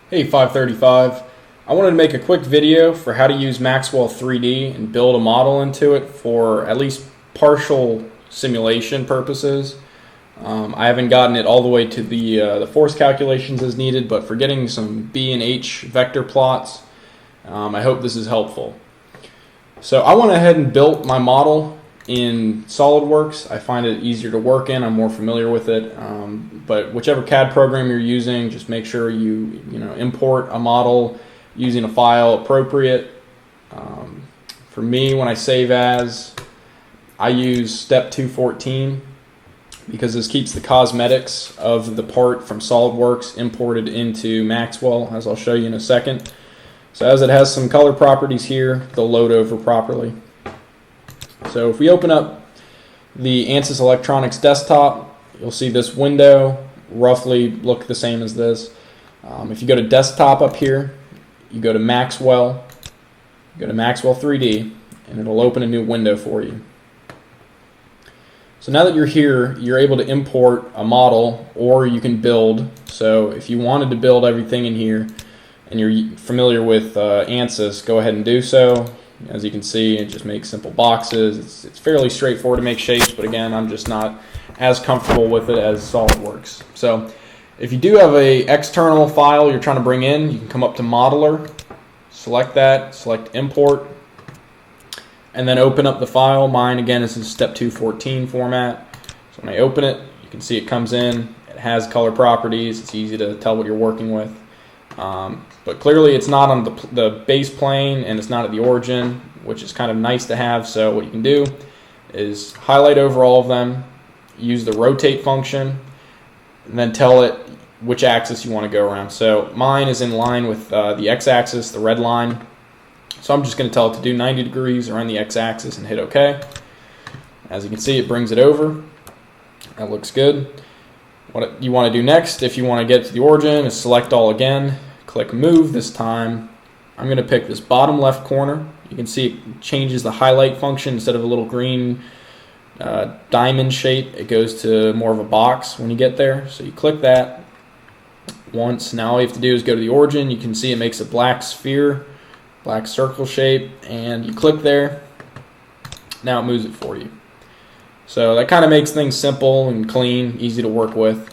Hey 535, I wanted to make a quick video for how to use Maxwell 3D and build a model into it for at least partial simulation purposes. I haven't gotten it all the way to the force calculations as needed, but for getting some B and H vector plots, I hope this is helpful. So I went ahead and built my model in SolidWorks. I find it easier to work in. I'm more familiar with it. But whichever CAD program you're using, just make sure you import a model using a file appropriate. For me, when I save as, I use step 214 because this keeps the cosmetics of the part from SolidWorks imported into Maxwell, as I'll show you in a second. So as it has some color properties here, they'll load over properly. So if we open up the ANSYS Electronics desktop, you'll see this window roughly look the same as this. If you go to desktop up here, you go to Maxwell, 3D, and it'll open a new window for you. So now that you're here, you're able to import a model, or you can build. So if you wanted to build everything in here and you're familiar with ANSYS, go ahead and do so. As you can see, it just makes simple boxes. It's fairly straightforward to make shapes, but again, I'm just not as comfortable with it as SolidWorks. So if you do have an external file you're trying to bring in, you can come up to Modeler, select that, select Import, and then open up the file. Mine, again, is in step 214 format. So when I open it, you can see it comes in. It has color properties. It's easy to tell what you're working with. But clearly it's not on the base plane and it's not at the origin, which is kind of nice to have. So what you can do is highlight over all of them, use the rotate function, and then tell it which axis you want to go around. So mine is in line with the x-axis, the red line. So I'm just going to tell it to do 90 degrees around the x-axis and hit OK. As you can see, it brings it over. That looks good. What you want to do next, if you want to get to the origin, is select all again. Click Move this time. I'm going to pick this bottom left corner. You can see it changes the highlight function. Instead of a little green diamond shape, it goes to more of a box when you get there. So you click that once. Now all you have to do is go to the origin. You can see it makes a black sphere, black circle shape, and you click there. Now it moves it for you. So that kind of makes things simple and clean, easy to work with.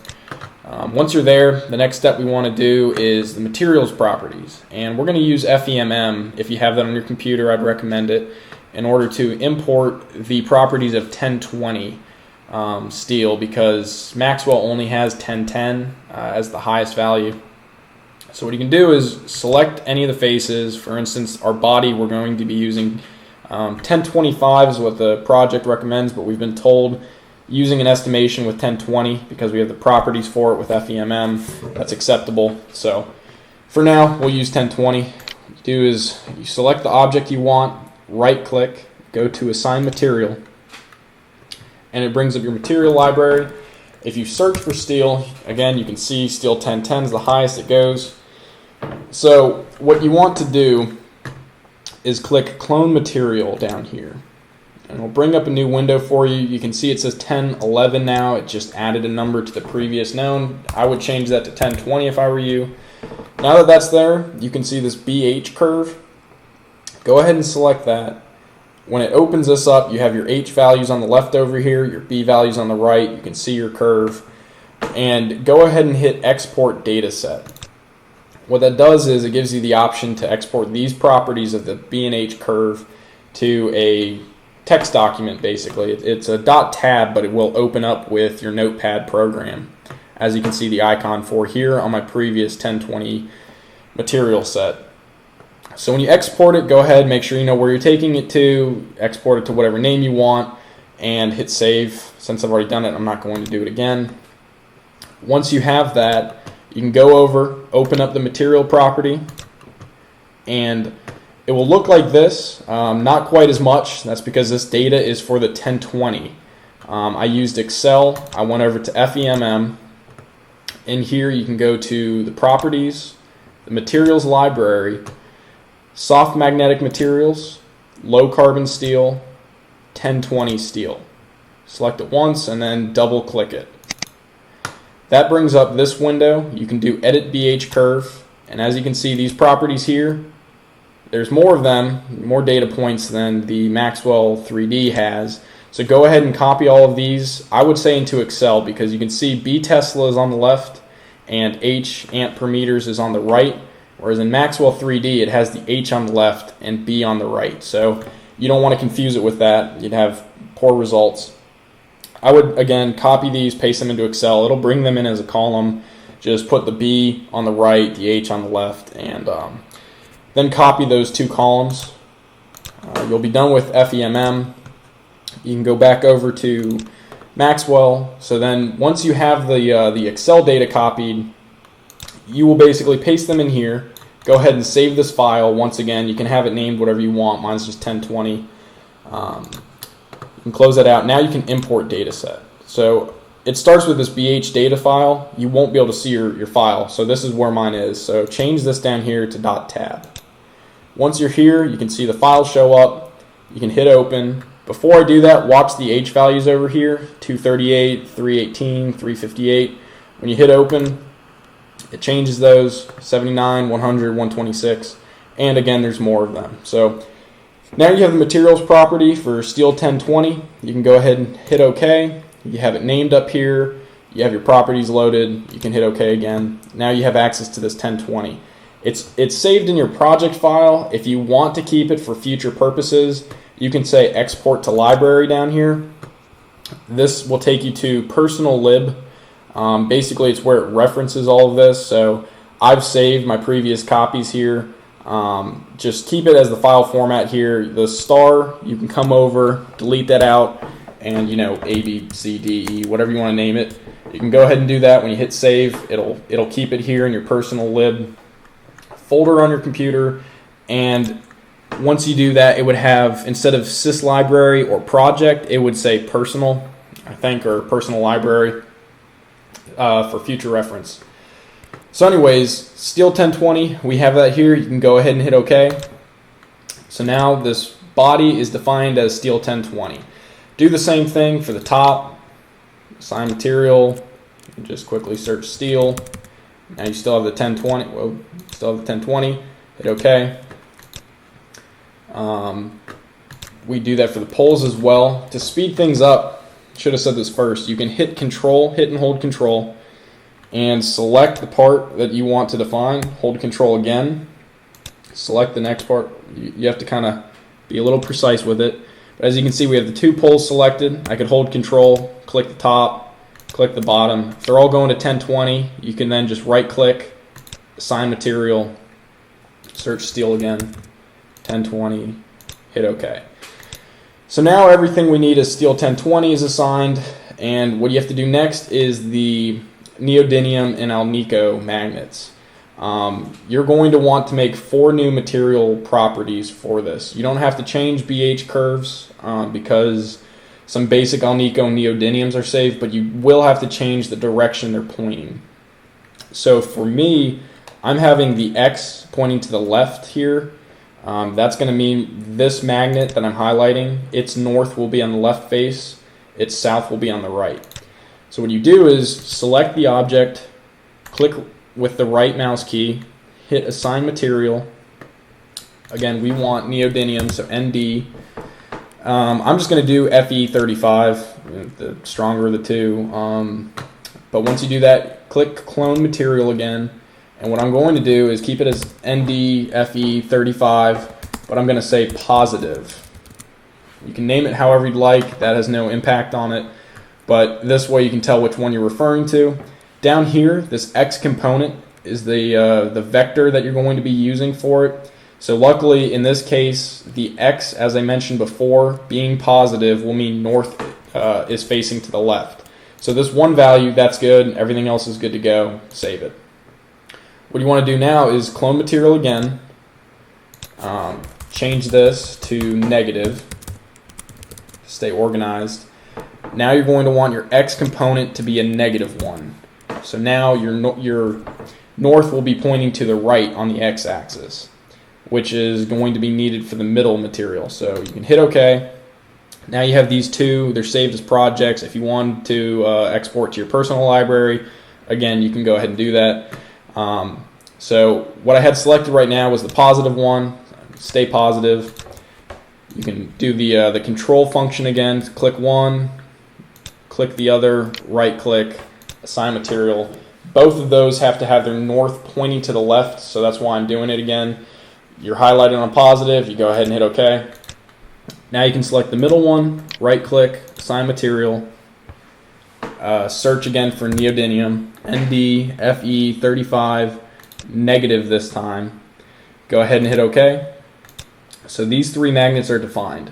Once you're there, the next step we want to do is the materials properties. And we're going to use FEMM. If you have that on your computer, I'd recommend it, in order to import the properties of 1020 steel, because Maxwell only has 1010 as the highest value. So what you can do is select any of the faces. For instance, our body, we're going to be using 1025 is what the project recommends, but we've been told using an estimation with 1020 because we have the properties for it with FEMM. That's acceptable. So for now, we'll use 1020. What you do is you select the object you want, right click, go to Assign Material, and it brings up your material library. If you search for steel, again, you can see steel 1010 is the highest it goes. So what you want to do is click Clone Material down here. And it'll bring up a new window for you. You can see it says 1011 now. It just added a number to the previous known. I would change that to 1020 if I were you. Now that that's there, you can see this BH curve. Go ahead and select that. When it opens this up, you have your H values on the left over here, your B values on the right. You can see your curve. And go ahead and hit Export Dataset. What that does is it gives you the option to export these properties of the B and H curve to a text document, basically. It's a .tab, but it will open up with your Notepad program, as you can see the icon for here on my previous 1020 material set. So when you export it, go ahead, make sure you know where you're taking it to, export it to whatever name you want, and hit save. Since I've already done it, I'm not going to do it again. Once you have that, you can go over, open up the material property, and it will look like this. Not quite as much. That's because this data is for the 1020. I used Excel. I went over to FEMM. In here, you can go to the properties, the materials library, soft magnetic materials, low carbon steel, 1020 steel. Select it once and then double click it. That brings up this window. You can do Edit BH Curve, And as you can see, these properties here, there's more of them, more data points than the Maxwell 3D has. So go ahead and copy all of these, I would say, into Excel, because you can see B Tesla is on the left and H amp per meters is on the right, whereas in Maxwell 3D it has the H on the left and B on the right. So you don't want to confuse it with that. You'd have poor results. I would, again, copy these, paste them into Excel. It'll bring them in as a column. Just put the B on the right, the H on the left, and then copy those two columns. You'll be done with FEMM. You can go back over to Maxwell. So then once you have the Excel data copied, you will basically paste them in here. Go ahead and save this file. Once again, you can have it named whatever you want. Mine's just 1020. You can close that out. Now you can import data set. So it starts with this BH data file. You won't be able to see your file. So this is where mine is. So change this down here to .tab. Once you're here, you can see the file show up. You can hit open. Before I do that, watch the H values over here, 238, 318, 358. When you hit open, it changes those, 79, 100, 126, and again, there's more of them. So now you have the materials property for steel 1020. You can go ahead and hit OK. You have it named up here. You have your properties loaded. You can hit OK again. Now you have access to this 1020. It's saved in your project file. If you want to keep it for future purposes, you can say export to library down here. This will take you to personal lib. Basically, it's where it references all of this. So I've saved my previous copies here. Just keep it as the file format here. The star, you can come over, delete that out, and A, B, C, D, E, whatever you want to name it. You can go ahead and do that. When you hit save, it'll keep it here in your personal lib folder on your computer. And once you do that, it would have, instead of sys library or project, it would say personal, I think, or personal library for future reference. So anyways, steel 1020, we have that here. You can go ahead and hit OK. So now this body is defined as steel 1020. Do the same thing for the top. Assign material. And just quickly search steel. Now you still have the 1020. Whoa, still have the 1020. Hit OK. We do that for the poles as well. To speed things up, should have said this first. You can hit and hold control, and select the part that you want to define. Hold control again. Select the next part. You have to kind of be a little precise with it. But as you can see, we have the two poles selected. I could hold control, click the top, click the bottom. If they're all going to 1020, you can then just right click, assign material, search steel again, 1020, hit OK. So now everything we need is steel 1020 is assigned, and what you have to do next is the neodymium and alnico magnets. You're going to want to make 4 new material properties for this. You don't have to change BH curves because some basic alnico and neodymiums are saved, but you will have to change the direction they're pointing. So for me, I'm having the X pointing to the left here. That's going to mean this magnet that I'm highlighting, its north will be on the left face, its south will be on the right. So what you do is select the object, click with the right mouse key, hit assign material. Again, we want neodymium, so ND. I'm just going to do FE35, the stronger of the two. But once you do that, click clone material again. And what I'm going to do is keep it as ND FE35, but I'm going to say positive. You can name it however you'd like. That has no impact on it. But this way you can tell which one you're referring to. Down here, this X component is the vector that you're going to be using for it. So luckily, in this case, the X, as I mentioned before, being positive will mean north is facing to the left. So this one value, that's good. Everything else is good to go. Save it. What you want to do now is clone material again. Change this to negative. Stay organized. Now you're going to want your X component to be a -1. So now your north will be pointing to the right on the X-axis, which is going to be needed for the middle material. So you can hit OK. Now you have these two. They're saved as projects. If you want to export to your personal library, again, you can go ahead and do that. So what I had selected right now was the positive one. Stay positive. You can do the control function again. Click one, click the other, right click, assign material. Both of those have to have their north pointing to the left, so that's why I'm doing it again. You're highlighting on positive, you go ahead and hit OK. Now you can select the middle one, right click, assign material, search again for neodymium, ND FE35, negative this time. Go ahead and hit OK. So these three magnets are defined.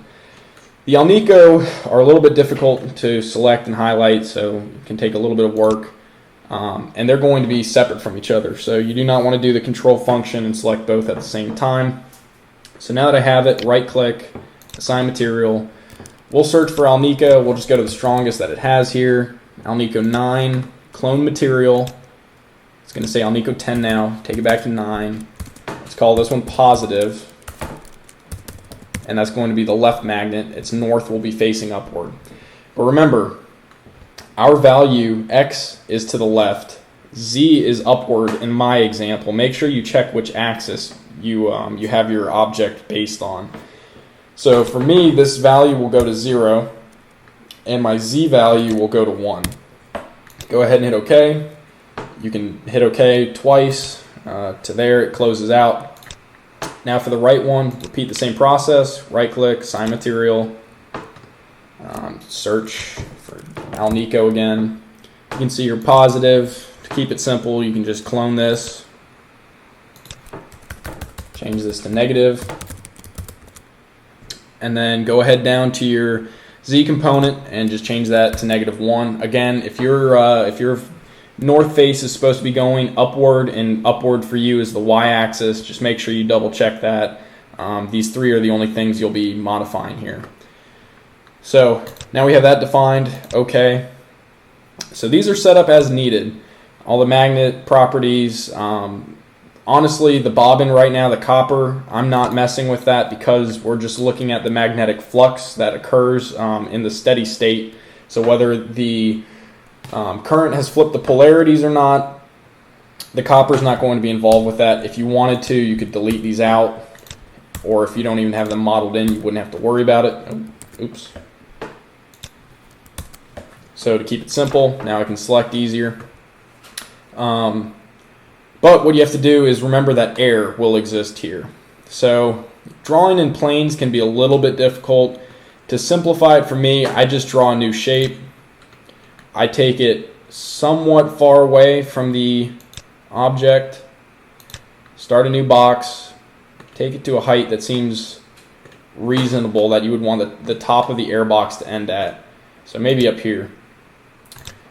The alnico are a little bit difficult to select and highlight, so it can take a little bit of work. And they're going to be separate from each other. So you do not want to do the control function and select both at the same time. So now that I have it, right click, assign material. We'll search for alnico. We'll just go to the strongest that it has here. Alnico 9, clone material. It's going to say alnico 10 now. Take it back to 9. Let's call this one positive. And that's going to be the left magnet. Its north will be facing upward. But remember, our value X is to the left, Z is upward in my example. Make sure you check which axis you have your object based on. So for me, this value will go to 0, and my Z value will go to 1. Go ahead and hit OK. You can hit OK twice. To there, it closes out. Now for the right one, repeat the same process. Right click, assign material, search for alnico again. You can see your positive. To keep it simple, you can just clone this, change this to negative, and then go ahead down to your Z component and just change that to -1. Again, if your north face is supposed to be going upward, and upward for you is the y-axis, just make sure you double check that. These three are the only things you'll be modifying here. So now we have that defined. Okay. So these are set up as needed. All the magnet properties. Honestly, the bobbin right now, the copper, I'm not messing with that because we're just looking at the magnetic flux that occurs in the steady state. So whether the current has flipped the polarities or not, the copper is not going to be involved with that. If you wanted to, you could delete these out, or if you don't even have them modeled in, you wouldn't have to worry about it. Oops. So to keep it simple, now I can select easier. But what you have to do is remember that air will exist here. So drawing in planes can be a little bit difficult. To simplify it for me, I just draw a new shape. I take it somewhat far away from the object, start a new box, take it to a height that seems reasonable, that you would want the top of the air box to end at. So maybe up here.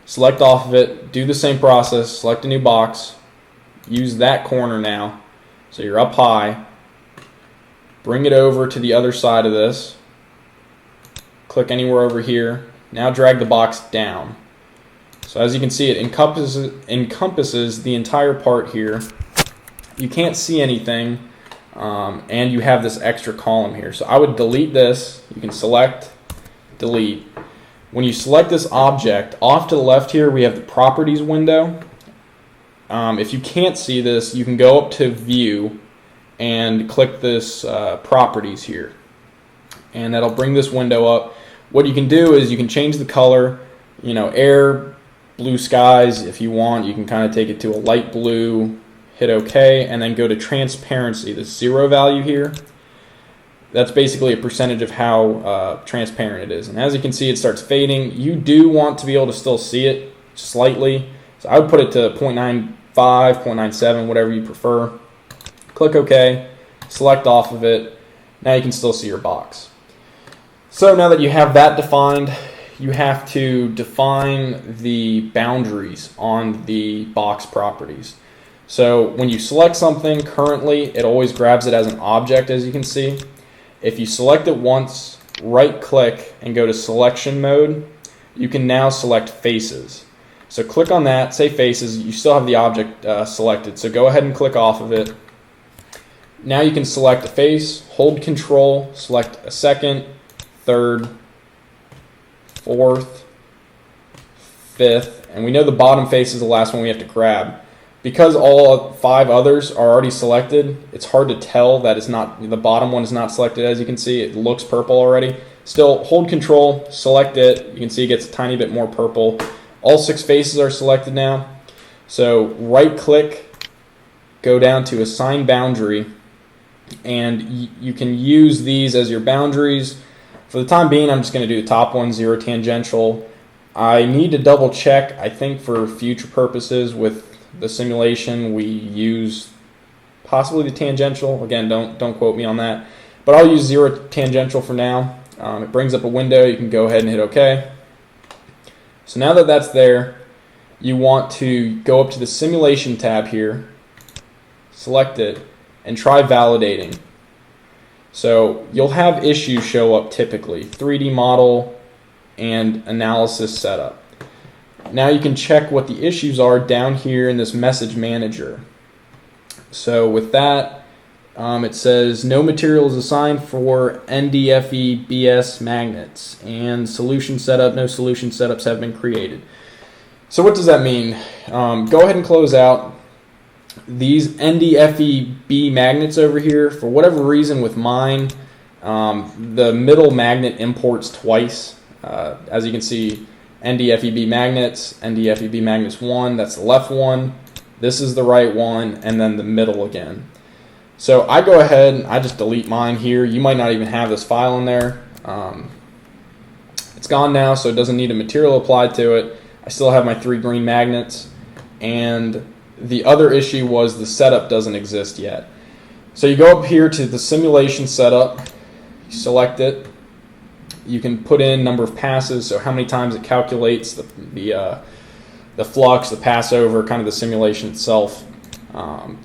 Select off of it, do the same process, select a new box, use that corner now, so you're up high, bring it over to the other side of this, click anywhere over here, now drag the box down. So as you can see, it encompasses the entire part here. You can't see anything, and you have this extra column here. So I would delete this. You can select, delete. When you select this object, off to the left here, we have the properties window. If you can't see this, you can go up to view and click this properties here. And that'll bring this window up. What you can do is you can change the color, air, blue skies. If you want, you can kind of take it to a light blue, hit OK, and then go to transparency, the 0 value here. That's basically a percentage of how transparent it is. And as you can see, it starts fading. You do want to be able to still see it slightly. So I would put it to 0.95, 0.97, whatever you prefer. Click OK, select off of it. Now you can still see your box. So now that you have that defined, you have to define the boundaries on the box properties. So when you select something currently, it always grabs it as an object, as you can see. If you select it once, right click and go to selection mode, you can now select faces. So click on that, say faces, you still have the object selected. So go ahead and click off of it. Now you can select a face, hold control, select a second, third, fourth, fifth, and we know the bottom face is the last one we have to grab. because all 5 others are already selected, it's hard to tell that it's not, the bottom one is not selected. As you can see, it looks purple already. Still, hold Control, select it. You can see it gets a tiny bit more purple. All 6 faces are selected now. So right click, go down to Assign Boundary, and you can use these as your boundaries. For the time being, I'm just going to do the top one, 0 tangential. I need to double check. I think for future purposes with the simulation, we use possibly the tangential. Again, don't quote me on that. But I'll use 0 tangential for now. It brings up a window. You can go ahead and hit OK. So now that that's there, you want to go up to the Simulation tab here, select it, and try validating. So you'll have issues show up typically, 3D model and analysis setup. Now you can check what the issues are down here in this message manager. So with that, it says no materials assigned for NDFE BS magnets, and solution setup, no solution setups have been created. So what does that mean? Go ahead and close out. These NDFE-B magnets over here, for whatever reason with mine, the middle magnet imports twice. As you can see, NDFE-B magnets, NDFE-B magnets 1, that's the left one, this is the right one, and then the middle again. So I go ahead and I just delete mine here. You might not even have this file in there. It's gone now, so it doesn't need a material applied to it. I still have my 3 green magnets, and the other issue was the setup doesn't exist yet. So you go up here to the simulation setup, you select it, you can put in number of passes, so how many times it calculates the flux, the pass over, kind of the simulation itself.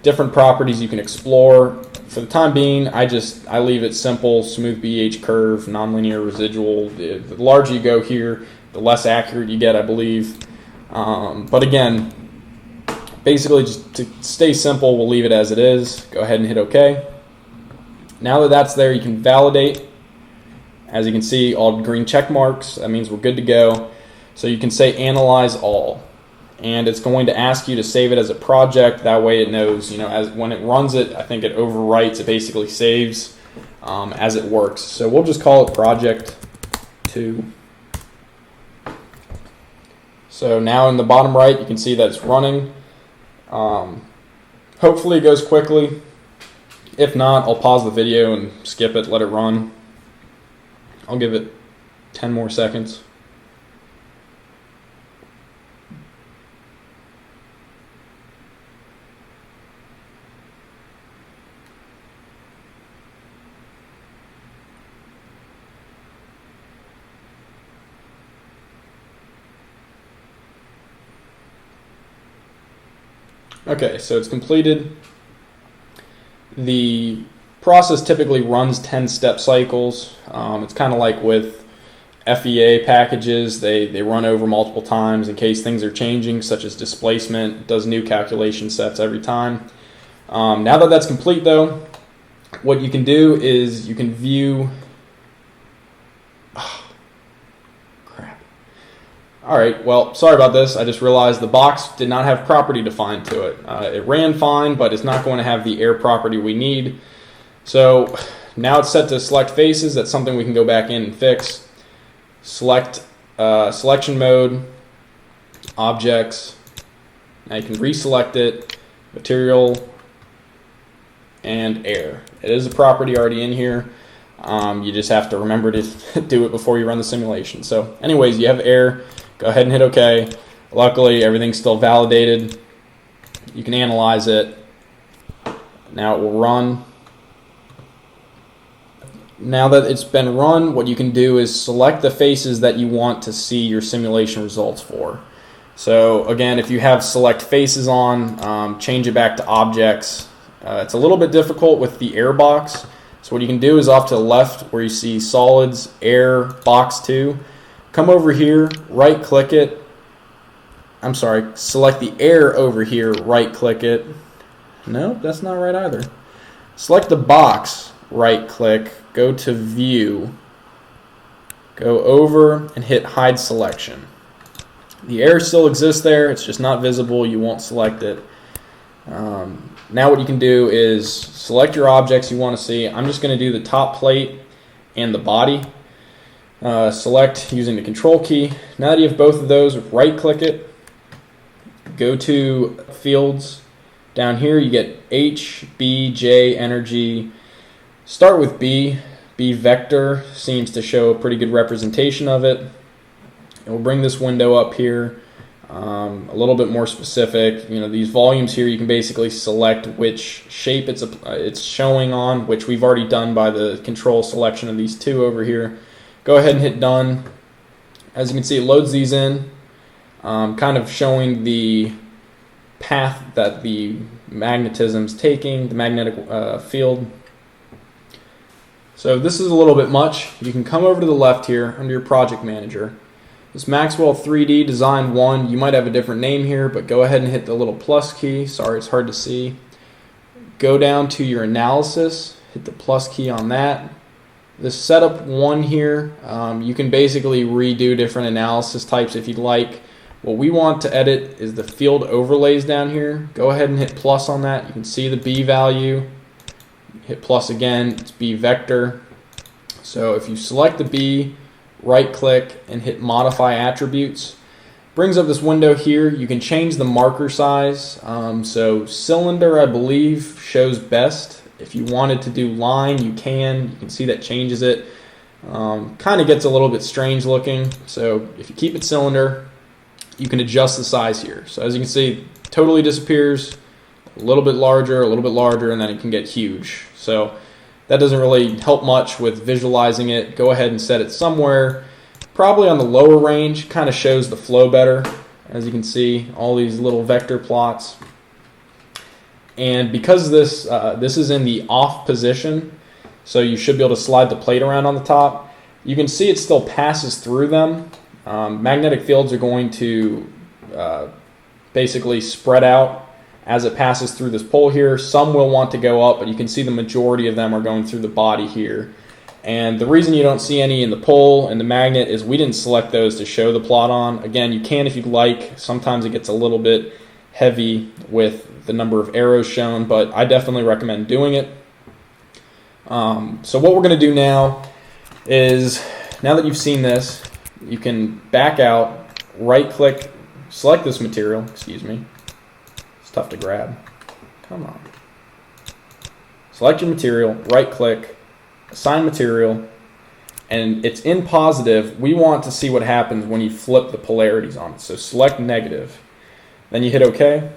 Different properties you can explore. For the time being, I leave it simple, smooth BH curve, nonlinear residual. The larger you go here, the less accurate you get, I believe. But again, basically just to stay simple, we'll leave it as it is. Go ahead and hit OK. Now that that's there, you can validate. As you can see, all green check marks. That means we're good to go. So you can say Analyze All. And it's going to ask you to save it as a project. That way it knows, as when it runs it, I think it overwrites. It basically saves as it works. So we'll just call it Project 2. So now in the bottom right, you can see that it's running. Hopefully it goes quickly. If not, I'll pause the video and skip it, let it run. I'll give it 10 more seconds. Okay, so it's completed. The process typically runs 10-step cycles. It's kind of like with FEA packages. They run over multiple times in case things are changing, such as displacement. It does new calculation sets every time. Now that that's complete, though, what you can do is you can view... All right, well, sorry about this. I just realized the box did not have property defined to it. It ran fine, but it's not going to have the air property we need. So now it's set to select faces. That's something we can go back in and fix. Select selection mode, objects. Now you can reselect it, material, and air. It is a property already in here. You just have to remember to do it before you run the simulation. So anyways, you have air. Go ahead and hit OK. Luckily, everything's still validated. You can analyze it. Now it will run. Now that it's been run, what you can do is select the faces that you want to see your simulation results for. So again, if you have select faces on, change it back to objects. It's a little bit difficult with the air box. So what you can do is off to the left where you see solids, air, box 2. Come over here, right click it. I'm sorry, select the air over here, right click it. Nope, that's not right either. Select the box, right click, go to view, go over and hit hide selection. The air still exists there, it's just not visible, you won't select it. Now what you can do is select your objects you want to see. I'm just going to do the top plate and the body. Select using the control key. Now that you have both of those, right click it, go to fields. Down here you get H, B, J, energy. Start with B. B vector seems to show a pretty good representation of it. And we'll bring this window up here. A little bit more specific. These volumes here, you can basically select which shape it's showing on, which we've already done by the control selection of these two over here. Go ahead and hit done. As you can see, it loads these in, kind of showing the path that the magnetism's taking, the magnetic field. So this is a little bit much. You can come over to the left here under your project manager. This Maxwell 3D Design 1, you might have a different name here, but go ahead and hit the little plus key. Sorry, it's hard to see. Go down to your analysis, hit the plus key on that. This setup 1 here, you can basically redo different analysis types if you'd like. What we want to edit is the field overlays down here. Go ahead and hit plus on that. You can see the B value. Hit plus again, it's B vector. So if you select the B, right click and hit modify attributes, brings up this window here. You can change the marker size. So cylinder, I believe, shows best. If you wanted to do line, you can. You can see that changes it. Kind of gets a little bit strange looking. So if you keep it cylinder, you can adjust the size here. So as you can see, totally disappears, a little bit larger, and then it can get huge. So that doesn't really help much with visualizing it. Go ahead and set it somewhere, probably on the lower range. Kind of shows the flow better. As you can see, all these little vector plots. And because this is in the off position, so you should be able to slide the plate around on the top, you can see it still passes through them. Magnetic fields are going to basically spread out as it passes through this pole here. Some will want to go up, but you can see the majority of them are going through the body here. And the reason you don't see any in the pole and the magnet is we didn't select those to show the plot on. Again, you can if you'd like. Sometimes it gets a little bit heavy with the number of arrows shown, but I definitely recommend doing it. So what we're going to do now is, now that you've seen this, you can back out, right click, select this material, excuse me. It's tough to grab. Come on. Select your material, right click, assign material, and it's in positive. We want to see what happens when you flip the polarities on it. So select negative. Then you hit OK.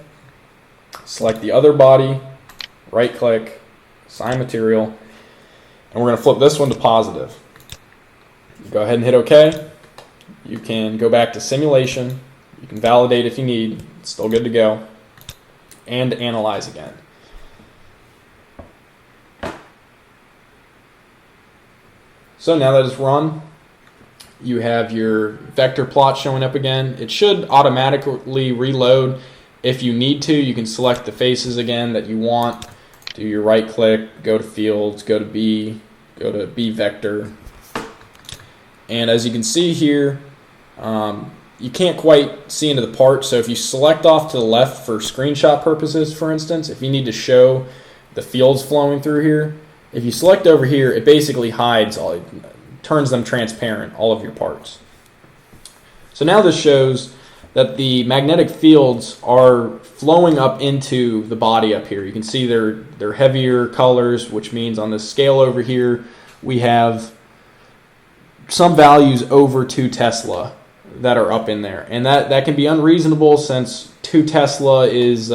Select the other body, right click, assign material, and we're going to flip this one to positive. Go ahead and hit OK. You can go back to simulation. You can validate if you need. It's still good to go. And analyze again. So now that it's run, you have your vector plot showing up again. It should automatically reload. If you need to, you can select the faces again that you want. Do your right click, go to fields, go to B vector. And as you can see here, you can't quite see into the part. So if you select off to the left for screenshot purposes, for instance, if you need to show the fields flowing through here, if you select over here, it basically hides all, turns them transparent, all of your parts. So now this shows that the magnetic fields are flowing up into the body up here. You can see they're heavier colors, which means on this scale over here, we have some values over 2 Tesla that are up in there. And that can be unreasonable since 2 Tesla is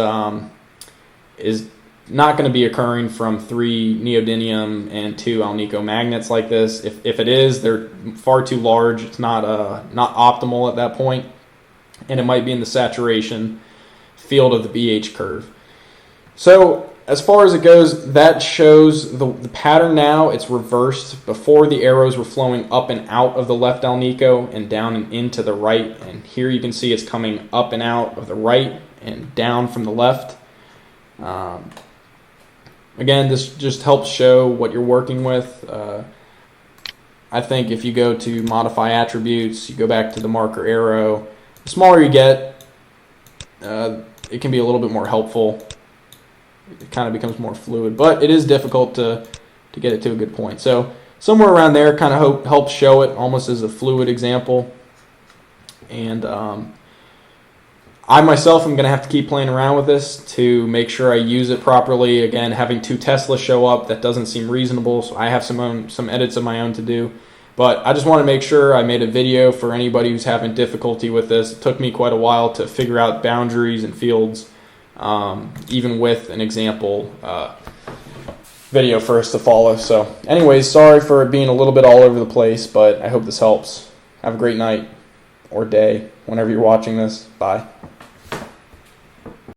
not going to be occurring from 3 neodymium and 2 alnico magnets like this. If it is, they're far too large. It's not optimal at that point, and it might be in the saturation field of the BH curve. So as far as it goes, that shows the pattern now. It's reversed. Before, the arrows were flowing up and out of the left alnico and down and into the right, and here you can see it's coming up and out of the right and down from the left. Again, this just helps show what you're working with. I think if you go to modify attributes, you go back to the marker arrow, the smaller you get, it can be a little bit more helpful. it kind of becomes more fluid. But it is difficult to get it to a good point. So somewhere around there kind of helps show it almost as a fluid example. And I myself am going to have to keep playing around with this to make sure I use it properly. Again, having 2 Teslas show up, that doesn't seem reasonable, so I have some edits of my own to do. But I just want to make sure I made a video for anybody who's having difficulty with this. It took me quite a while to figure out boundaries and fields, even with an example video for us to follow. So anyways, sorry for it being a little bit all over the place, but I hope this helps. Have a great night or day whenever you're watching this. Bye.